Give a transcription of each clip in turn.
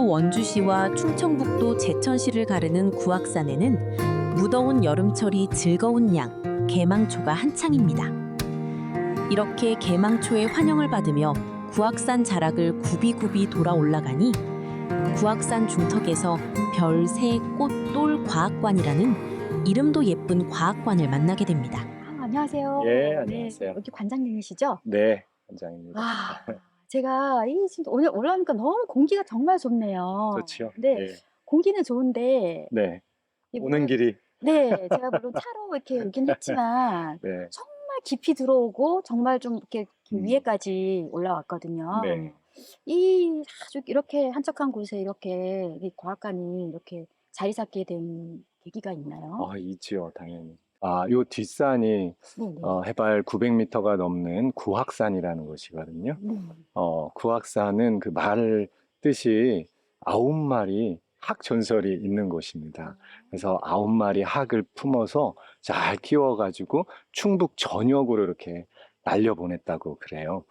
경기도 원주시와 충청북도 제천시를 가르는 구악산에는 무더운 여름철이 즐거운 양, 개망초가 한창입니다. 이렇게 개망초의 환영을 받으며 구악산 자락을 굽이굽이 돌아 올라가니 구악산 중턱에서 별, 새, 꽃, 돌 과학관이라는 이름도 예쁜 과학관을 만나게 됩니다. 안녕하세요. 예, 네, 안녕하세요. 여기 관장님이시죠? 네, 원장입니다. 제가 이 지금 오늘 올라오니까 너무 공기가 정말 좋네요. 좋지요. 근데 예. 공기는 좋은데 네. 이 오는 물론 길이. 네, 제가 물론 차로 이렇게 오긴 했지만 네. 정말 깊이 들어오고 정말 좀 이렇게 위에까지 올라왔거든요. 네. 이 아주 이렇게 한적한 곳에 이렇게 이 과학관이 이렇게 자리 잡게 된 계기가 있나요? 있지요, 당연히. 요 뒷산이 네네. 해발 900m가 넘는 구악산이라는 곳이거든요. 네. 구악산은 그 말 뜻이 9마리 학 전설이 있는 곳입니다. 그래서 9마리 학을 품어서 잘 키워가지고 충북 전역으로 이렇게 날려보냈다고 그래요.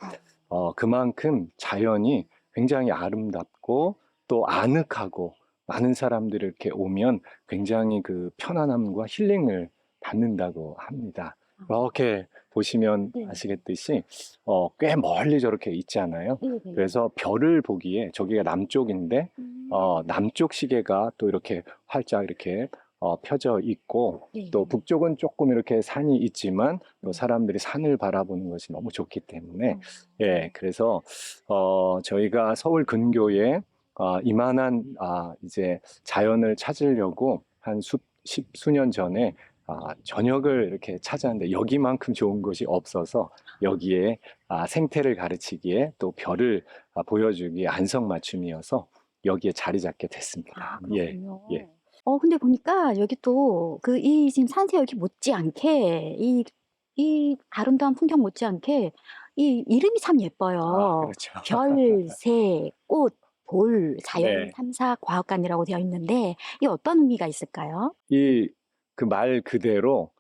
그만큼 자연이 굉장히 아름답고 또 아늑하고 많은 사람들이 이렇게 오면 굉장히 그 편안함과 힐링을 받는다고 합니다. 이렇게 보시면 네. 아시겠듯이 꽤 멀리 저렇게 있잖아요. 네네. 그래서 별을 보기에 저기가 남쪽인데 남쪽 시계가 또 이렇게 활짝 이렇게 펴져 있고 네. 또 북쪽은 조금 이렇게 산이 있지만 또 사람들이 산을 바라보는 것이 너무 좋기 때문에 예, 그래서 저희가 서울 근교에 이만한 이제 자연을 찾으려고 한 십수년 전에 전역을 이렇게 찾았는데 여기만큼 좋은 곳이 없어서 여기에 생태를 가르치기에 또 별을 보여주기에 안성맞춤이어서 여기에 자리 잡게 됐습니다. 예, 그렇군요. 예. 근데 보니까 여기 또 그 이 지금 산세여기 못지않게 이 아름다운 풍경 못지않게 이 이름이 참 예뻐요. 그렇죠. 별, 새, 꽃, 돌, 자연 네. 탐사 과학관이라고 되어 있는데 이게 어떤 의미가 있을까요? 그 말 그대로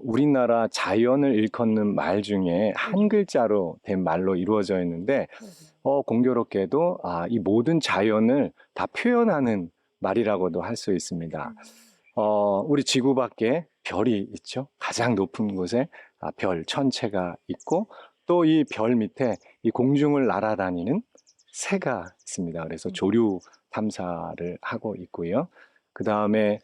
우리나라 자연을 일컫는 말 중에 한 글자로 된 말로 이루어져 있는데 공교롭게도 이 모든 자연을 다 표현하는 말이라고도 할 수 있습니다. 우리 지구 밖에 별이 있죠. 가장 높은 곳에 별 천체가 있고 또 이 별 밑에 이 공중을 날아다니는 새가 있습니다. 그래서 조류 탐사를 하고 있고요. 그 다음에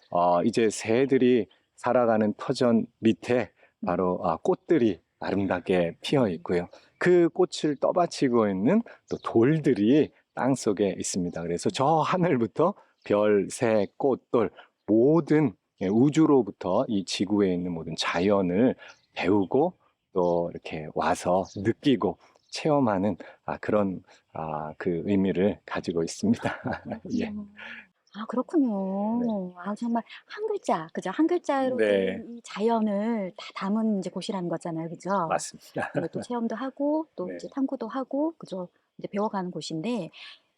이제 새들이 살아가는 터전 밑에 바로 꽃들이 아름답게 피어 있고요. 그 꽃을 떠받치고 있는 또 돌들이 땅 속에 있습니다. 그래서 저 하늘부터 별, 새, 꽃, 돌 모든 우주로부터 이 지구에 있는 모든 자연을 배우고 또 이렇게 와서 느끼고 체험하는 그런 그 의미를 가지고 있습니다. 예. 그렇군요. 정말 한 글자, 그죠? 한 글자로 네, 된 이 자연을 다 담은 이제 곳이라는 거잖아요. 그죠? 맞습니다. 네, 또 체험도 하고 또 네. 이제 탐구도 하고 그죠? 이제 배워가는 곳인데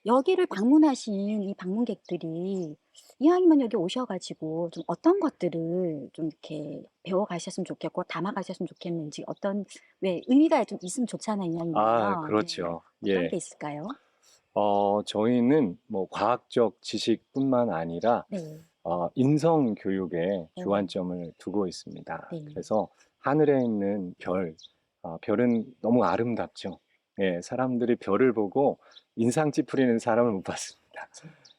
여기를 방문하신 이 방문객들이 이왕이면 여기 오셔 가지고 좀 어떤 것들을 좀 이렇게 배워 가셨으면 좋겠고 담아 가셨으면 좋겠는지 어떤 왜 의미가 좀 있으면 좋잖아요, 이왕이면요. 네. 그렇죠. 어떤 예. 게 있을까요? 저희는 뭐 과학적 지식뿐만 아니라 네. 인성 교육에 어. 주안점을 두고 있습니다. 네. 그래서 하늘에 있는 별, 별은 너무 아름답죠. 예, 사람들이 별을 보고 인상 찌푸리는 사람을 못 봤습니다.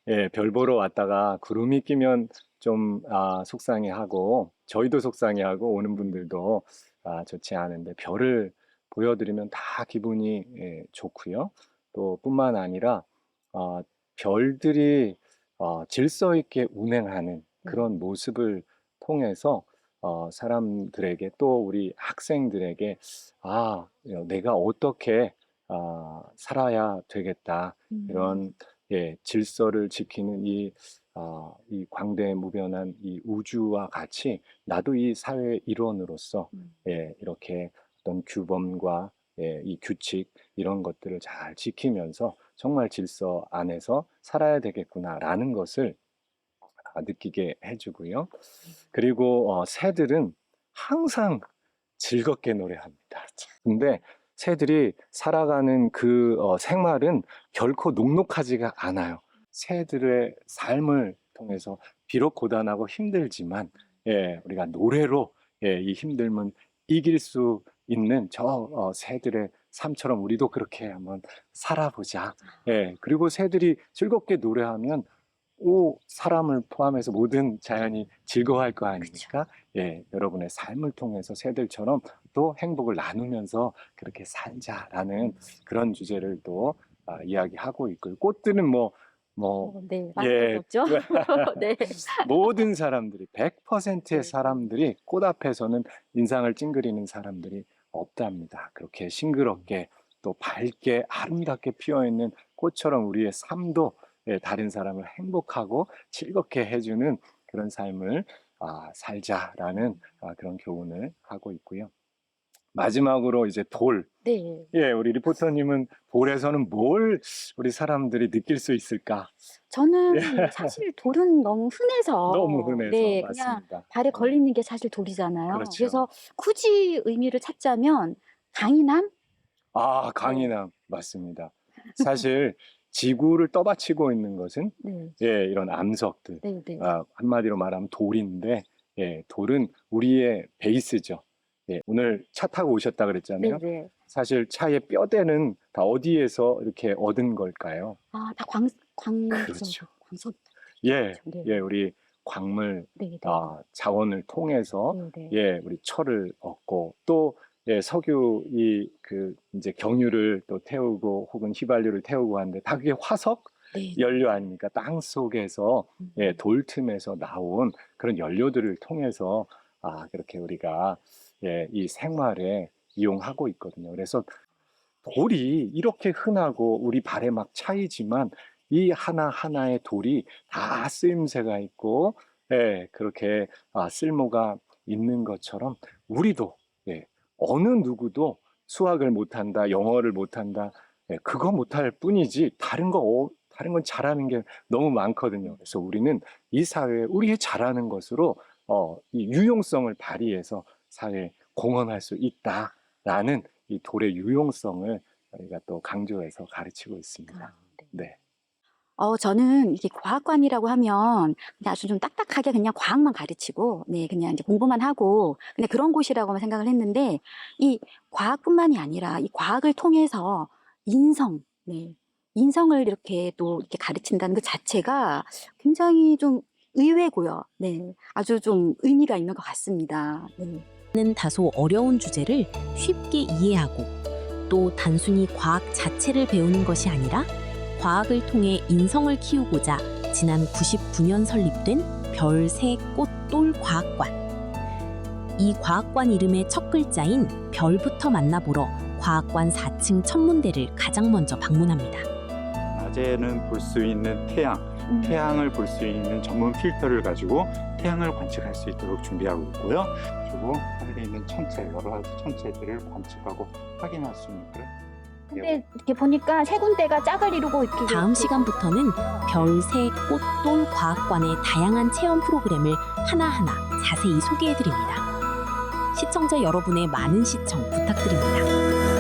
예, 별 보러 왔다가 구름이 끼면 좀 속상해하고 저희도 속상해하고 오는 분들도 좋지 않은데 별을 보여드리면 다 기분이 좋고요. 또 뿐만 아니라 별들이 질서 있게 운행하는 그런 모습을 통해서 사람들에게 또 우리 학생들에게 내가 어떻게 살아야 되겠다 이런 질서를 지키는 이 광대무변한 이 우주와 같이 나도 이 사회의 일원으로서 이렇게 어떤 규범과 이 규칙 이런 것들을 잘 지키면서 정말 질서 안에서 살아야 되겠구나라는 것을 느끼게 해주고요. 그리고 새들은 항상 즐겁게 노래합니다. 근데 새들이 살아가는 그 생활은 결코 녹록하지가 않아요. 새들의 삶을 통해서 비록 고단하고 힘들지만 우리가 노래로 이 힘듦은 이길 수 있는 저 새들의 삶처럼 우리도 그렇게 한번 살아보자. 그리고 새들이 즐겁게 노래하면 사람을 포함해서 모든 자연이 즐거워할 거 아닙니까? 여러분의 삶을 통해서 새들처럼 또 행복을 나누면서 그렇게 살자라는 그런 주제를 또 이야기하고 있고요. 꽃들은 네, 예. 맞죠? 네. 모든 사람들이 100%의 사람들이 꽃 앞에서는 인상을 찡그리는 사람들이 없답니다. 그렇게 싱그럽게 또 밝게 아름답게 피어있는 꽃처럼 우리의 삶도 다른 사람을 행복하고 즐겁게 해주는 그런 삶을 살자라는 그런 교훈을 하고 있고요. 마지막으로 이제 돌. 네. 우리 리포터님은 돌에서는 뭘 우리 사람들이 느낄 수 있을까? 저는 사실 돌은 너무 흔해서 너무 흔해서 네, 그냥 맞습니다. 발에 걸리는 게 사실 돌이잖아요. 그렇죠. 그래서 굳이 의미를 찾자면 강인함? 강인함 맞습니다. 사실 지구를 떠받치고 있는 것은 네, 이런 암석들, 네, 네. 한마디로 말하면 돌인데, 돌은 우리의 베이스죠. 오늘 차 타고 오셨다 네, 그랬잖아요. 네. 사실 차의 뼈대는 다 어디에서 이렇게 얻은 걸까요? 다 그렇죠. 광석. 네. 네. 우리 광물 네, 네. 자원을 통해서 네, 네. 우리 철을 얻고 또 석유 이제 경유를 또 태우고 혹은 휘발유를 태우고 하는데 다 그게 화석 네. 연료 아닙니까? 땅 속에서 돌 틈에서 나온 그런 연료들을 통해서 그렇게 우리가 이 생활에 이용하고 있거든요. 그래서 돌이 이렇게 흔하고 우리 발에 막 차이지만 이 하나하나의 돌이 다 쓰임새가 있고 그렇게 쓸모가 있는 것처럼 우리도 어느 누구도 수학을 못한다, 영어를 못한다, 그거 못할 뿐이지 다른 건 잘하는 게 너무 많거든요. 그래서 우리는 이 사회에 우리의 잘하는 것으로 이 유용성을 발휘해서 사회에 공헌할 수 있다라는 이 돌의 유용성을 저희가 또 강조해서 가르치고 있습니다. 네. 저는 이게 과학관이라고 하면 그냥 아주 좀 딱딱하게 그냥 과학만 가르치고, 네, 그냥 이제 공부만 하고, 그냥 그런 곳이라고만 생각을 했는데, 이 과학뿐만이 아니라 이 과학을 통해서 인성을 이렇게 또 이렇게 가르친다는 그 자체가 굉장히 좀 의외고요. 네, 아주 좀 의미가 있는 것 같습니다. 네. 는 다소 어려운 주제를 쉽게 이해하고 또 단순히 과학 자체를 배우는 것이 아니라 과학을 통해 인성을 키우고자 지난 99년 설립된 별새 꽃돌 과학관. 이 과학관 이름의 첫 글자인 별부터 만나보러 과학관 4층 천문대를 가장 먼저 방문합니다. 낮에는 볼 수 있는 태양을 볼 수 있는 전문 필터를 가지고 태양을 관측할 수 있도록 준비하고 있고요. 그리고 하늘에 있는 천체, 여러 가지 천체들을 관측하고 확인할 수 있는 그런. 근데 이렇게 보니까 세 군데가 짝을 이루고 이렇게 다음 시간부터는 별새 꽃돌 과학관의 다양한 체험 프로그램을 하나하나 자세히 소개해드립니다. 시청자 여러분의 많은 시청 부탁드립니다.